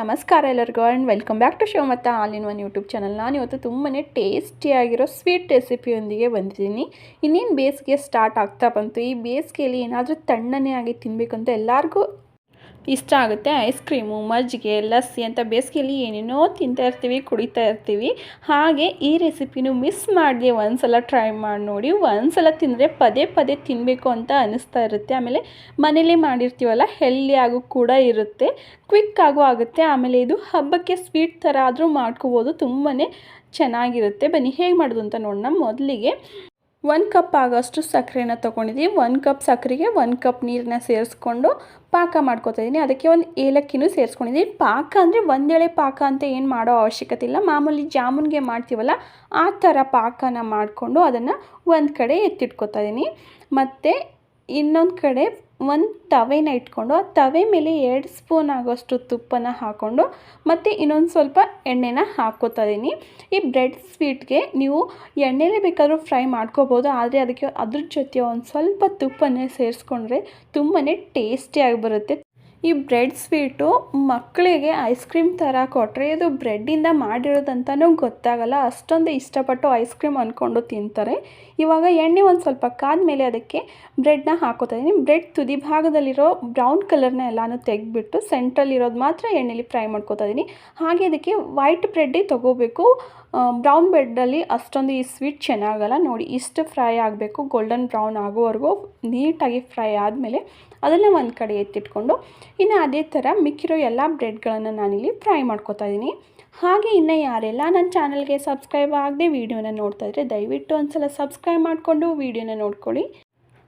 ನಮಸ್ಕಾರ ಎಲ್ಲರಿಗೂ and welcome back to Shivamogga all in one YouTube channel. ನಾನು ಇವತ್ತು ತುಂಬಾ ಟೇಸ್ಟಿಯಾಗಿರೋ ಸ್ವೀಟ್ ರೆಸಿಪಿಯೊಂದಿಗೆ ಬಂದಿದ್ದೀನಿ. ಇನ್ನೇನು ಬೇಸಿಗೆ ಸ್ಟಾರ್ಟ್ ಆಗ್ತಾ ಬಂತು. ಈ ಬೇಸಿಗೆಯಲ್ಲಿ ಏನಾದರೂ ತಣ್ಣನೆ ಆಗಿ ತಿನ್ನಬೇಕು ಅಂತ ಎಲ್ಲರಿಗೂ ಇಷ್ಟ ಆಗುತ್ತೆ. ಐಸ್ ಕ್ರೀಮು, ಮಜ್ಜಿಗೆ, ಲಸ್ಸಿ ಅಂತ ಬೇಸಿಗೆಯಲ್ಲಿ ಏನೇನೋ ತಿಂತಾ ಇರ್ತೀವಿ, ಕುಡಿತಾ ಇರ್ತೀವಿ. ಹಾಗೆ ಈ ರೆಸಿಪಿನೂ ಮಿಸ್ ಮಾಡದೆ ಒಂದ್ಸಲ ಟ್ರೈ ಮಾಡಿ ನೋಡಿ. ಒಂದ್ಸಲ ತಿಂದರೆ ಪದೇ ಪದೇ ತಿನ್ನಬೇಕು ಅಂತ ಅನ್ನಿಸ್ತಾ ಇರುತ್ತೆ. ಆಮೇಲೆ ಮನೇಲಿ ಮಾಡಿರ್ತೀವಲ್ಲ, ಹೆಲ್ದಿಯಾಗೂ ಕೂಡ ಇರುತ್ತೆ, ಕ್ವಿಕ್ಕಾಗೂ ಆಗುತ್ತೆ. ಆಮೇಲೆ ಇದು ಹಬ್ಬಕ್ಕೆ ಸ್ವೀಟ್ ಥರ ಆದರೂ ಮಾಡ್ಕೋಬೋದು, ತುಂಬಾ ಚೆನ್ನಾಗಿರುತ್ತೆ. ಬನ್ನಿ ಹೇಗೆ ಮಾಡೋದು ಅಂತ ನೋಡೋಣ. ಮೊದಲಿಗೆ 1 ಕಪ್ ಆಗೋಷ್ಟು ಸಕ್ಕರೆನ ತೊಗೊಂಡಿದ್ದೀವಿ. 1 ಕಪ್ ಸಕ್ಕರೆಗೆ 1 ಕಪ್ ನೀರನ್ನ ಸೇರಿಸ್ಕೊಂಡು ಪಾಕ ಮಾಡ್ಕೊತಾ ಇದ್ದೀನಿ. ಅದಕ್ಕೆ ಒಂದು ಏಲಕ್ಕಿನೂ ಸೇರಿಸ್ಕೊಂಡಿದ್ದೀನಿ. ಪಾಕ ಅಂದರೆ ಒಂದೇಳೆ ಪಾಕ ಅಂತ ಏನು ಮಾಡೋ ಅವಶ್ಯಕತೆ ಇಲ್ಲ. ಮಾಮೂಲಿ ಜಾಮೂನ್ಗೆ ಮಾಡ್ತೀವಲ್ಲ ಆ ಥರ ಪಾಕನ ಮಾಡಿಕೊಂಡು ಅದನ್ನು ಒಂದು ಕಡೆ ಎತ್ತಿಟ್ಕೊತಾ ಇದ್ದೀನಿ. ಮತ್ತು ಇನ್ನೊಂದು ಕಡೆ ಒಂದು ತವೆನ ಇಟ್ಕೊಂಡು ಆ ತವೆ ಮೇಲೆ 2 ಸ್ಪೂನ್ ಆಗೋಷ್ಟು ತುಪ್ಪನ ಹಾಕ್ಕೊಂಡು ಮತ್ತು ಇನ್ನೊಂದು ಸ್ವಲ್ಪ ಎಣ್ಣೆನ ಹಾಕ್ಕೋತಾ ಇದ್ದೀನಿ. ಈ ಬ್ರೆಡ್ ಸ್ವೀಟ್ಗೆ ನೀವು ಎಣ್ಣೆಲೇ ಬೇಕಾದರೂ ಫ್ರೈ ಮಾಡ್ಕೋಬೋದು, ಆದರೆ ಅದಕ್ಕೆ ಅದ್ರ ಜೊತೆ ಒಂದು ಸ್ವಲ್ಪ ತುಪ್ಪನೇ ಸೇರಿಸ್ಕೊಂಡ್ರೆ ತುಂಬಾ ಟೇಸ್ಟಿಯಾಗಿ ಬರುತ್ತೆ. ಈ ಬ್ರೆಡ್ ಸ್ವೀಟು ಮಕ್ಕಳಿಗೆ ಐಸ್ ಕ್ರೀಮ್ ಥರ ಕೊಟ್ಟರೆ ಇದು ಬ್ರೆಡ್ಡಿಂದ ಮಾಡಿರೋದಂತನೂ ಗೊತ್ತಾಗಲ್ಲ, ಅಷ್ಟೊಂದು ಇಷ್ಟಪಟ್ಟು ಐಸ್ ಕ್ರೀಮ್ ಅಂದ್ಕೊಂಡು ತಿಂತಾರೆ. ಇವಾಗ ಎಣ್ಣೆ ಒಂದು ಸ್ವಲ್ಪ ಕಾದ್ಮೇಲೆ ಅದಕ್ಕೆ ಬ್ರೆಡ್ನ ಹಾಕೋತಾ ಇದ್ದೀನಿ. ಬ್ರೆಡ್ ತುದಿ ಭಾಗದಲ್ಲಿರೋ ಬ್ರೌನ್ ಕಲರ್ನ ಎಲ್ಲನೂ ತೆಗೆದ್ಬಿಟ್ಟು ಸೆಂಟ್ರಲ್ಲಿರೋದು ಮಾತ್ರ ಎಣ್ಣೆಲಿ ಫ್ರೈ ಮಾಡ್ಕೋತಾ ಇದ್ದೀನಿ. ಹಾಗೆ ಅದಕ್ಕೆ ವೈಟ್ ಬ್ರೆಡ್ಡೇ ತೊಗೋಬೇಕು, ಬ್ರೌನ್ ಬ್ರೆಡ್ಡಲ್ಲಿ ಅಷ್ಟೊಂದು ಈ ಸ್ವೀಟ್ ಚೆನ್ನಾಗಲ್ಲ. ನೋಡಿ, ಇಷ್ಟು ಫ್ರೈ ಆಗಬೇಕು, ಗೋಲ್ಡನ್ ಬ್ರೌನ್ ಆಗೋವರೆಗೂ ನೀಟಾಗಿ ಫ್ರೈ ಆದಮೇಲೆ ಅದನ್ನು ಒಂದು ಕಡೆ ಎತ್ತಿಟ್ಕೊಂಡು ಇನ್ನು ಅದೇ ಥರ ಮಿಕ್ಕಿರೋ ಎಲ್ಲ ಬ್ರೆಡ್ಗಳನ್ನು ನಾನಿಲ್ಲಿ ಫ್ರೈ ಮಾಡ್ಕೊತಾ ಇದ್ದೀನಿ. ಹಾಗೆ ಇನ್ನು ಯಾರೆಲ್ಲ ನನ್ನ ಚಾನಲ್ಗೆ ಸಬ್ಸ್ಕ್ರೈಬ್ ಆಗದೆ ವೀಡಿಯೋನ ನೋಡ್ತಾ ಇದ್ದರೆ ದಯವಿಟ್ಟು ಒಂದು ಸಲ ಸಬ್ಸ್ಕ್ರೈಬ್ ಮಾಡಿಕೊಂಡು ವೀಡಿಯೋನ ನೋಡ್ಕೊಳ್ಳಿ.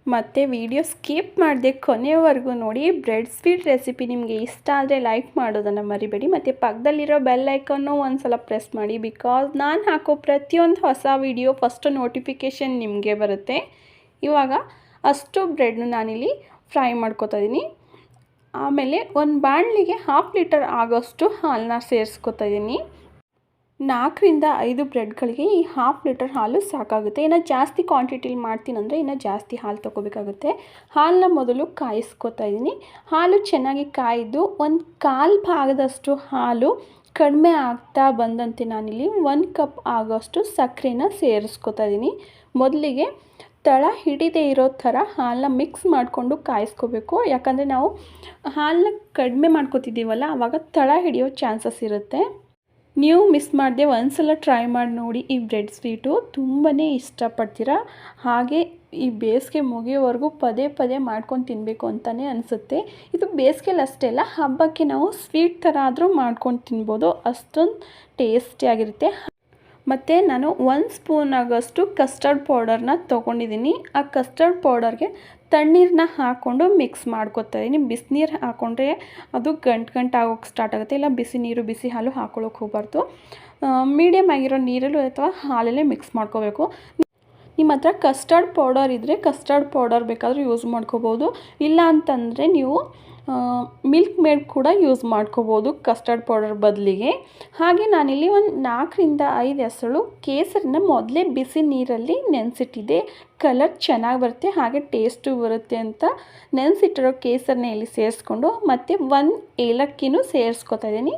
ಮತ್ತು ವಿಡಿಯೋ ಸ್ಕಿಪ್ ಮಾಡದೆ ಕೊನೆಯವರೆಗೂ ನೋಡಿ. ಬ್ರೆಡ್ ಸ್ವೀಟ್ ರೆಸಿಪಿ ನಿಮಗೆ ಇಷ್ಟ ಆದರೆ ಲೈಕ್ ಮಾಡೋದನ್ನು ಮರಿಬೇಡಿ. ಮತ್ತು ಪಕ್ಕದಲ್ಲಿರೋ ಬೆಲ್ ಐಕನ್ನು ಒಂದು ಸಲ ಪ್ರೆಸ್ ಮಾಡಿ, ಬಿಕಾಸ್ ನಾನು ಹಾಕೋ ಪ್ರತಿಯೊಂದು ಹೊಸ ವಿಡಿಯೋ ಫಸ್ಟು ನೋಟಿಫಿಕೇಷನ್ ನಿಮಗೆ ಬರುತ್ತೆ. ಇವಾಗ ಅಷ್ಟು ಬ್ರೆಡ್ನು ನಾನಿಲ್ಲಿ ಫ್ರೈ ಮಾಡ್ಕೊತಾ ಇದ್ದೀನಿ. ಆಮೇಲೆ ಒಂದು ಬಾಣಲಿಗೆ 1/2 ಲೀಟರ್ ಆಗೋಷ್ಟು ಹಾಲನ್ನ ಸೇರಿಸ್ಕೊತಾ ಇದ್ದೀನಿ. 4 ರಿಂದ 5 ಬ್ರೆಡ್ಗಳಿಗೆ ಈ 1/2 ಲೀಟರ್ ಹಾಲು ಸಾಕಾಗುತ್ತೆ. ಇನ್ನು ಜಾಸ್ತಿ ಕ್ವಾಂಟಿಟಿಲಿ ಮಾಡ್ತೀನಂದರೆ ಇನ್ನು ಜಾಸ್ತಿ ಹಾಲು ತೊಗೋಬೇಕಾಗುತ್ತೆ. ಹಾಲನ್ನ ಮೊದಲು ಕಾಯಿಸ್ಕೊತಾ ಇದ್ದೀನಿ. ಹಾಲು ಚೆನ್ನಾಗಿ ಕಾಯ್ದು ಒಂದು 1/4 ಭಾಗದಷ್ಟು ಹಾಲು ಕಡಿಮೆ ಆಗ್ತಾ ಬಂದಂತೆ ನಾನಿಲ್ಲಿ 1 ಕಪ್ ಆಗೋಷ್ಟು ಸಕ್ಕರೆನ ಸೇರಿಸ್ಕೊತಾ ಇದ್ದೀನಿ. ಮೊದಲಿಗೆ ತಳ ಹಿಡಿದೇ ಇರೋ ಥರ ಹಾಲನ್ನ ಮಿಕ್ಸ್ ಮಾಡಿಕೊಂಡು ಕಾಯಿಸ್ಕೋಬೇಕು. ಯಾಕಂದರೆ ನಾವು ಹಾಲನ್ನ ಕಡಿಮೆ ಮಾಡ್ಕೊತಿದ್ದೀವಲ್ಲ, ಆವಾಗ ತಳ ಹಿಡಿಯೋ ಚಾನ್ಸಸ್ ಇರುತ್ತೆ. ನೀವು ಮಿಸ್ ಮಾಡದೆ ಒಂದ್ಸಲ ಟ್ರೈ ಮಾಡಿ ನೋಡಿ. ಈ ಬ್ರೆಡ್ ಸ್ವೀಟು ತುಂಬಾ ಇಷ್ಟಪಡ್ತೀರಾ. ಹಾಗೆ ಈ ಬೇಸಿಗೆ ಮುಗಿಯೋವರೆಗೂ ಪದೇ ಪದೇ ಮಾಡ್ಕೊಂಡು ತಿನ್ನಬೇಕು ಅಂತಲೇ ಅನಿಸುತ್ತೆ. ಇದು ಬೇಸಿಗೆಲಿ ಅಷ್ಟೇ ಅಲ್ಲ, ಹಬ್ಬಕ್ಕೆ ನಾವು ಸ್ವೀಟ್ ಥರ ಆದರೂ ಮಾಡ್ಕೊಂಡು ತಿನ್ಬೋದು, ಅಷ್ಟೊಂದು ಟೇಸ್ಟಿಯಾಗಿರುತ್ತೆ. ಮತ್ತು ನಾನು 1 ಸ್ಪೂನ್ ಆಗೋಷ್ಟು ಕಸ್ಟರ್ಡ್ ಪೌಡರ್ನ ತೊಗೊಂಡಿದ್ದೀನಿ. ಆ ಕಸ್ಟರ್ಡ್ ಪೌಡರ್ಗೆ ತಣ್ಣೀರನ್ನ ಹಾಕ್ಕೊಂಡು ಮಿಕ್ಸ್ ಮಾಡ್ಕೊತಾ ಇದ್ದೀನಿ. ಬಿಸಿನೀರು ಹಾಕ್ಕೊಂಡ್ರೆ ಅದು ಗಂಟು ಆಗೋಕ್ಕೆ ಸ್ಟಾರ್ಟ್ ಆಗುತ್ತೆ. ಇಲ್ಲ ಬಿಸಿ ನೀರು, ಬಿಸಿ ಹಾಲು ಹಾಕ್ಕೊಳ್ಳೋಕೆ ಹೋಗಬಾರ್ದು. ಮೀಡಿಯಮ್ ಆಗಿರೋ ನೀರಲ್ಲೂ ಅಥವಾ ಹಾಲಲ್ಲೇ ಮಿಕ್ಸ್ ಮಾಡ್ಕೋಬೇಕು. ನಿಮ್ಮ ಹತ್ರ ಕಸ್ಟರ್ಡ್ ಪೌಡರ್ ಇದ್ದರೆ ಕಸ್ಟರ್ಡ್ ಪೌಡರ್ ಬೇಕಾದರೂ ಯೂಸ್ ಮಾಡ್ಕೋಬೋದು. ಇಲ್ಲ ಅಂತಂದರೆ ನೀವು ಮಿಲ್ಕ್ ಮೇಡ್ ಕೂಡ ಯೂಸ್ ಮಾಡ್ಕೋಬೋದು ಕಸ್ಟರ್ಡ್ ಪೌಡರ್ ಬದಲಿಗೆ. ಹಾಗೆ ನಾನಿಲ್ಲಿ ಒಂದು 4 ರಿಂದ 5 ಎಸಳು ಕೇಸರಿನ ಮೊದಲೇ ಬಿಸಿ ನೀರಲ್ಲಿ ನೆನೆಸಿಟ್ಟಿದ್ದೆ. ಕಲರ್ ಚೆನ್ನಾಗಿ ಬರುತ್ತೆ, ಹಾಗೆ ಟೇಸ್ಟು ಬರುತ್ತೆ ಅಂತ ನೆನೆಸಿಟ್ಟಿರೋ ಕೇಸರನ್ನ ಇಲ್ಲಿ ಸೇರಿಸ್ಕೊಂಡು ಮತ್ತು 1 ಏಲಕ್ಕಿನೂ ಸೇರಿಸ್ಕೊತಾ ಇದ್ದೀನಿ.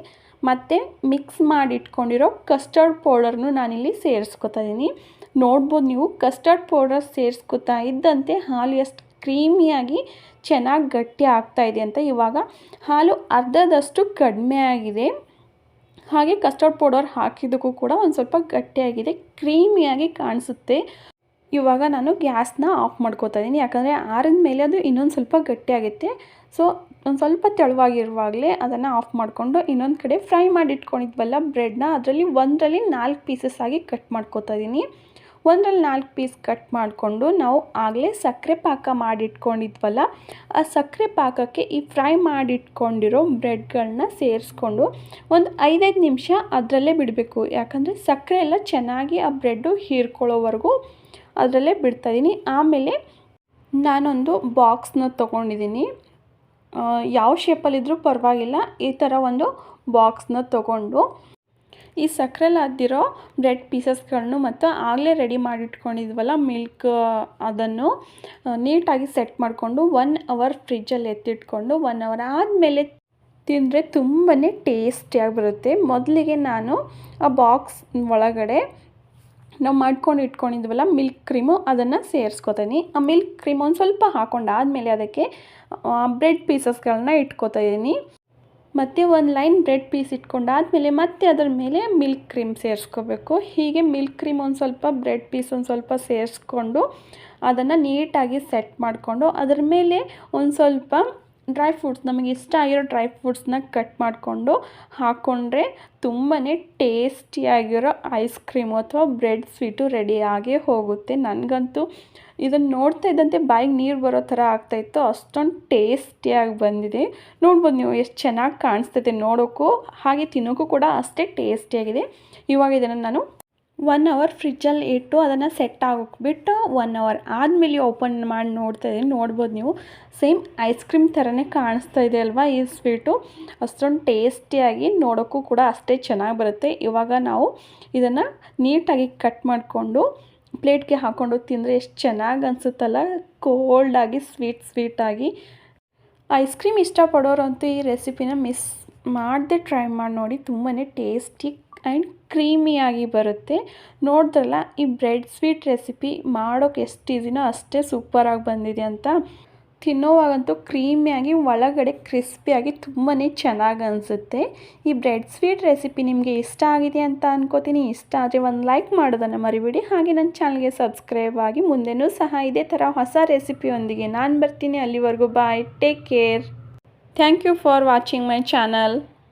ಮತ್ತು ಮಿಕ್ಸ್ ಮಾಡಿ ಇಟ್ಕೊಂಡಿರೋ ಕಸ್ಟರ್ಡ್ ಪೌಡರ್ನು ನಾನಿಲ್ಲಿ ಸೇರಿಸ್ಕೊತಾ ಇದ್ದೀನಿ. ನೋಡ್ಬೋದು ನೀವು, ಕಸ್ಟರ್ಡ್ ಪೌಡರ್ ಸೇರಿಸ್ಕೊತಾ ಇದ್ದಂತೆ ಹಾಲು ಎಷ್ಟು ಕ್ರೀಮಿಯಾಗಿ ಚೆನ್ನಾಗಿ ಗಟ್ಟಿ ಆಗ್ತಾಯಿದೆ ಅಂತ. ಇವಾಗ ಹಾಲು ಅರ್ಧದಷ್ಟು ಕಡಿಮೆ ಆಗಿದೆ. ಹಾಗೆ ಕಸ್ಟರ್ಡ್ ಪೌಡರ್ ಹಾಕಿದ್ದಕ್ಕೂ ಕೂಡ ಒಂದು ಸ್ವಲ್ಪ ಗಟ್ಟಿಯಾಗಿದೆ, ಕ್ರೀಮಿಯಾಗಿ ಕಾಣಿಸುತ್ತೆ. ಇವಾಗ ನಾನು ಗ್ಯಾಸ್ನ ಆಫ್ ಮಾಡ್ಕೋತಾ ಇದ್ದೀನಿ, ಯಾಕಂದರೆ ಆರಿದ ಮೇಲೆ ಅದು ಇನ್ನೊಂದು ಸ್ವಲ್ಪ ಗಟ್ಟಿಯಾಗುತ್ತೆ. ಸೊ ಒಂದು ಸ್ವಲ್ಪ ತೆಳುವಾಗಿರುವಾಗಲೇ ಅದನ್ನು ಆಫ್ ಮಾಡಿಕೊಂಡು ಇನ್ನೊಂದು ಕಡೆ ಫ್ರೈ ಮಾಡಿ ಇಟ್ಕೊಂಡಿದ್ವಲ್ಲ ಬ್ರೆಡ್ನ, ಅದರಲ್ಲಿ 1ರಲ್ಲಿ 4 ಪೀಸಸ್ ಆಗಿ ಕಟ್ ಮಾಡ್ಕೋತಾ ಇದ್ದೀನಿ. 1ರಲ್ಲಿ 4 ಪೀಸ್ ಕಟ್ ಮಾಡಿಕೊಂಡು ನಾವು ಆಗಲೇ ಸಕ್ಕರೆ ಪಾಕ ಮಾಡಿಟ್ಕೊಂಡಿದ್ವಲ್ಲ, ಆ ಸಕ್ಕರೆ ಪಾಕಕ್ಕೆ ಈ ಫ್ರೈ ಮಾಡಿಟ್ಕೊಂಡಿರೋ ಬ್ರೆಡ್ಗಳನ್ನ ಸೇರಿಸ್ಕೊಂಡು ಒಂದು 5 ನಿಮಿಷ ಅದರಲ್ಲೇ ಬಿಡಬೇಕು. ಯಾಕಂದರೆ ಸಕ್ಕರೆ ಎಲ್ಲ ಚೆನ್ನಾಗಿ ಆ ಬ್ರೆಡ್ಡು ಹೀರ್ಕೊಳ್ಳೋವರೆಗೂ ಅದರಲ್ಲೇ ಬಿಡ್ತಾಯಿದ್ದೀನಿ. ಆಮೇಲೆ ನಾನೊಂದು ಬಾಕ್ಸ್ನ ತೊಗೊಂಡಿದ್ದೀನಿ. ಯಾವ ಶೇಪಲ್ಲಿದ್ದರೂ ಪರವಾಗಿಲ್ಲ, ಈ ಥರ ಒಂದು ಬಾಕ್ಸ್ನ ತೊಗೊಂಡು ಈ ಸಕ್ಕರೆಲಿ ಅದ್ದಿರೋ ಬ್ರೆಡ್ ಪೀಸಸ್ಗಳನ್ನು ಮತ್ತು ಆಗಲೇ ರೆಡಿ ಮಾಡಿಟ್ಕೊಂಡಿದ್ವಲ್ಲ ಮಿಲ್ಕ್, ಅದನ್ನು ನೀಟಾಗಿ ಸೆಟ್ ಮಾಡಿಕೊಂಡು 1 ಅವರ್ ಫ್ರಿಜ್ಜಲ್ಲಿ ಎತ್ತಿಟ್ಕೊಂಡು 1 ಅವರ್ ಆದಮೇಲೆ ತಿಂದರೆ ತುಂಬಾ ಟೇಸ್ಟಿಯಾಗಿ ಬರುತ್ತೆ. ಮೊದಲಿಗೆ ನಾನು ಆ ಬಾಕ್ಸ್ ಒಳಗಡೆ ನಾವು ಮಾಡ್ಕೊಂಡು ಇಟ್ಕೊಂಡಿದ್ವಲ್ಲ ಮಿಲ್ಕ್ ಕ್ರೀಮು ಅದನ್ನು ಸೇರಿಸ್ಕೊತೀನಿ. ಆ ಮಿಲ್ಕ್ ಕ್ರೀಮ್ ಒಂದು ಸ್ವಲ್ಪ ಹಾಕೊಂಡಾದಮೇಲೆ ಅದಕ್ಕೆ ಬ್ರೆಡ್ ಪೀಸಸ್ಗಳನ್ನ ಇಟ್ಕೊತಾಯಿದ್ದೀನಿ. ಮತ್ತು ಒಂದು ಲೈನ್ ಬ್ರೆಡ್ ಪೀಸ್ ಇಟ್ಕೊಂಡಾದಮೇಲೆ ಮತ್ತೆ ಅದರ ಮೇಲೆ ಮಿಲ್ಕ್ ಕ್ರೀಮ್ ಸೇರಿಸ್ಕೋಬೇಕು. ಹೀಗೆ ಮಿಲ್ಕ್ ಕ್ರೀಮ್ ಒಂದು ಸ್ವಲ್ಪ ಬ್ರೆಡ್ ಪೀಸ್ ಒಂದು ಸ್ವಲ್ಪ ಸೇರಿಸ್ಕೊಂಡು ಅದನ್ನು ನೀಟಾಗಿ ಸೆಟ್ ಮಾಡಿಕೊಂಡು ಅದರ ಮೇಲೆ ಒಂದು ಸ್ವಲ್ಪ ಡ್ರೈ ಫ್ರೂಟ್ಸ್ ನಮಗೆ ಇಷ್ಟ ಆಗಿರೋ ಡ್ರೈ ಫ್ರೂಟ್ಸ್ನ ಕಟ್ ಮಾಡಿಕೊಂಡು ಹಾಕ್ಕೊಂಡ್ರೆ ತುಂಬಾ ಟೇಸ್ಟಿಯಾಗಿರೋ ಐಸ್ ಕ್ರೀಮು ಅಥವಾ ಬ್ರೆಡ್ ಸ್ವೀಟು ರೆಡಿಯಾಗೇ ಹೋಗುತ್ತೆ. ನನಗಂತೂ ಇದನ್ನು ನೋಡ್ತಾ ಇದ್ದಂತೆ ಬಾಯಿಗೆ ನೀರು ಬರೋ ಥರ ಆಗ್ತಾಯಿತ್ತು, ಅಷ್ಟೊಂದು ಟೇಸ್ಟಿಯಾಗಿ ಬಂದಿದೆ. ನೋಡ್ಬೋದು ನೀವು ಎಷ್ಟು ಚೆನ್ನಾಗಿ ಕಾಣಿಸ್ತೈತೆ ನೋಡೋಕ್ಕೂ, ಹಾಗೆ ತಿನ್ನೋಕ್ಕೂ ಕೂಡ ಅಷ್ಟೇ ಟೇಸ್ಟಿಯಾಗಿದೆ. ಇವಾಗ ಇದನ್ನು ನಾನು 1 ಅವರ್ ಫ್ರಿಜ್ಜಲ್ಲಿ ಇಟ್ಟು ಅದನ್ನು ಸೆಟ್ ಆಗೋಕ್ಬಿಟ್ಟು 1 ಅವರ್ ಆದಮೇಲೆ ಓಪನ್ ಮಾಡಿ ನೋಡ್ತಾ ಇದ್ದೀನಿ. ನೋಡ್ಬೋದು ನೀವು ಸೇಮ್ ಐಸ್ ಕ್ರೀಮ್ ಥರನೇ ಕಾಣಿಸ್ತಾ ಇದೆ ಅಲ್ವಾ ಈ ಸ್ವೀಟು. ಅಷ್ಟೊಂದು ಟೇಸ್ಟಿಯಾಗಿ ನೋಡೋಕ್ಕೂ ಕೂಡ ಅಷ್ಟೇ ಚೆನ್ನಾಗಿ ಬರುತ್ತೆ. ಇವಾಗ ನಾವು ಇದನ್ನು ನೀಟಾಗಿ ಕಟ್ ಮಾಡಿಕೊಂಡು ಪ್ಲೇಟ್ಗೆ ಹಾಕ್ಕೊಂಡು ತಿಂದರೆ ಎಷ್ಟು ಚೆನ್ನಾಗಿ ಅನಿಸುತ್ತಲ್ಲ, ಕೋಲ್ಡಾಗಿ ಸ್ವೀಟಾಗಿ. ಐಸ್ ಕ್ರೀಮ್ ಇಷ್ಟಪಡೋರಂತೂ ಈ ರೆಸಿಪಿನ ಮಿಸ್ ಮಾಡದೆ ಟ್ರೈ ಮಾಡಿ ನೋಡಿ. ತುಂಬಾ ಟೇಸ್ಟಿ ಆ್ಯಂಡ್ ಕ್ರೀಮಿಯಾಗಿ ಬರುತ್ತೆ. ನೋಡಿದ್ರಲ್ಲ ಈ ಬ್ರೆಡ್ ಸ್ವೀಟ್ ರೆಸಿಪಿ ಮಾಡೋಕ್ಕೆ ಎಷ್ಟು ಈಸಿನೋ ಅಷ್ಟೇ ಸೂಪರಾಗಿ ಬಂದಿದೆ ಅಂತ. ತಿನ್ನೋವಾಗಂತೂ ಕ್ರೀಮಿಯಾಗಿ ಒಳಗಡೆ ಕ್ರಿಸ್ಪಿಯಾಗಿ ತುಂಬಾ ಚೆನ್ನಾಗಿ ಅನಿಸುತ್ತೆ. ಈ ಬ್ರೆಡ್ ಸ್ವೀಟ್ ರೆಸಿಪಿ ನಿಮಗೆ ಇಷ್ಟ ಆಗಿದೆ ಅಂತ ಅನ್ಕೋತೀನಿ. ಇಷ್ಟ ಆದರೆ ಒಂದು ಲೈಕ್ ಮಾಡೋದನ್ನು ಮರಿಬೇಡಿ. ಹಾಗೆ ನನ್ನ ಚಾನಲ್ಗೆ ಸಬ್ಸ್ಕ್ರೈಬ್ ಆಗಿ. ಮುಂದೆನೂ ಸಹ ಇದೇ ಥರ ಹೊಸ ರೆಸಿಪಿಯೊಂದಿಗೆ ನಾನು ಬರ್ತೀನಿ. ಅಲ್ಲಿವರೆಗೂ bye, take care. Thank you for watching my channel.